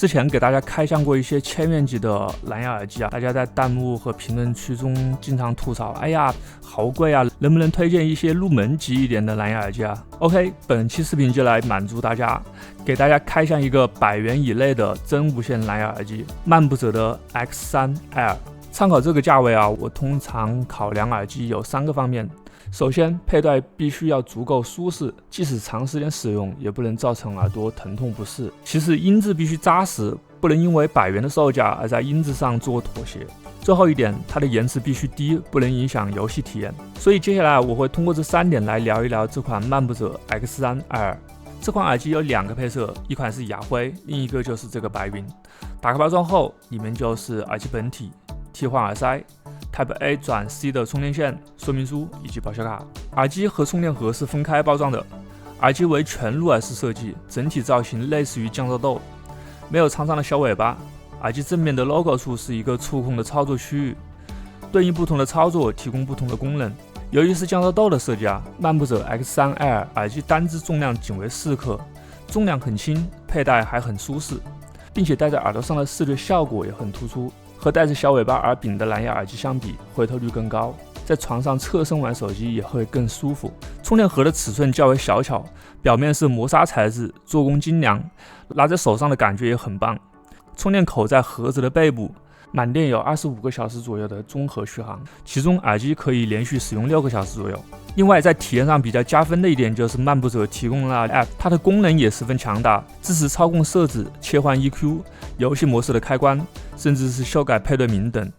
之前给大家开箱过一些千元级的蓝牙耳机啊，大家在弹幕和评论区中经常吐槽，哎呀，好贵啊，能不能推荐一些入门级一点的蓝牙耳机啊 ？OK， 本期视频就来满足大家，给大家开箱一个100元以内的真无线蓝牙耳机，漫步者的 X3 Air。参考这个价位啊，我通常考量耳机有3个方面。首先，佩戴必须要足够舒适，即使长时间使用，也不能造成耳朵疼痛不适。其次，音质必须扎实，不能因为100元的售价而在音质上做妥协。最后一点，它的延迟必须低，不能影响游戏体验。所以接下来我会通过这3点来聊一聊这款漫步者 X3 Air。这款耳机有2个配色，一款是雅灰，另一个就是这个白云。打开包装后，里面就是耳机本体、替换耳塞、Type A 转 C 的充电线、说明书以及保修卡。耳机和充电盒是分开包装的，耳机为全入耳式设计，整体造型类似于降噪豆，没有长长的小尾巴。耳机正面的 logo 处是一个触控的操作区域，对应不同的操作提供不同的功能。由于是降噪豆的设计啊，漫步者 X3 Air 耳机单支重量仅为4克，重量很轻，佩戴还很舒适，并且戴在耳朵上的视觉效果也很突出。和带着小尾巴耳柄的蓝牙耳机相比，回头率更高，在床上侧身玩手机也会更舒服。充电盒的尺寸较为小巧，表面是磨砂材质，做工精良，拿在手上的感觉也很棒。充电口在盒子的背部，满电有25个小时左右的综合续航，其中耳机可以连续使用6个小时左右。另外，在体验上比较加分的一点就是漫步者提供了 App， 它的功能也十分强大，支持操控设置、切换 EQ、游戏模式的开关，甚至是修改配对名等。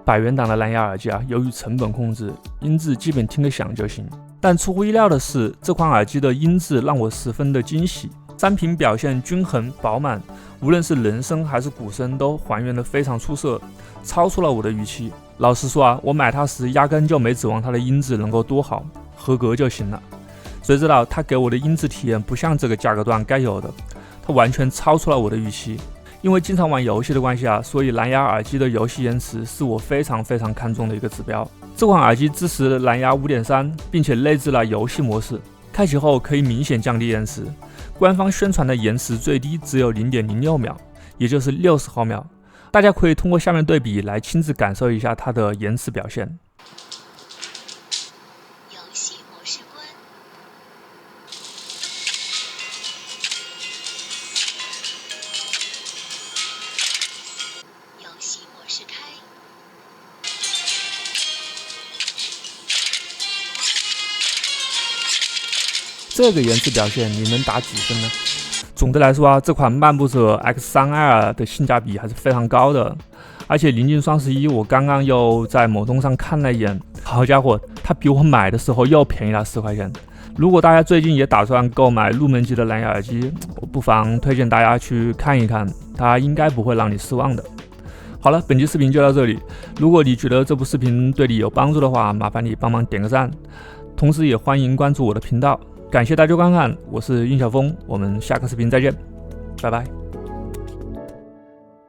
100元档的蓝牙耳机啊，由于成本控制，音质基本听得响就行。但出乎意料的是，这款耳机的音质让我十分的惊喜。3频表现均衡饱满，无论是人声还是鼓声都还原得非常出色，超出了我的预期。老实说啊，我买它时压根就没指望它的音质能够多好，合格就行了。谁知道它给我的音质体验不像这个价格段该有的，它完全超出了我的预期。因为经常玩游戏的关系啊，所以蓝牙耳机的游戏延迟是我非常看重的一个指标。这款耳机支持蓝牙 5.3， 并且内置了游戏模式，开启后可以明显降低延迟。官方宣传的延迟最低只有 0.06 秒，也就是60毫秒。大家可以通过下面对比来亲自感受一下它的延迟表现。游戏模式关，游戏模式开。这个延迟表现你能打几分呢？总的来说啊，这款漫步者 X3 Air 的性价比还是非常高的，而且临近双11，我刚刚又在某东上看了一眼，好家伙，它比我买的时候又便宜了10块钱。如果大家最近也打算购买入门级的蓝牙耳机，我不妨推荐大家去看一看，它应该不会让你失望的。好了，本期视频就到这里。如果你觉得这部视频对你有帮助的话，麻烦你帮忙点个赞，同时也欢迎关注我的频道。感谢大家观看，我是运小峰，我们下个视频再见，拜拜。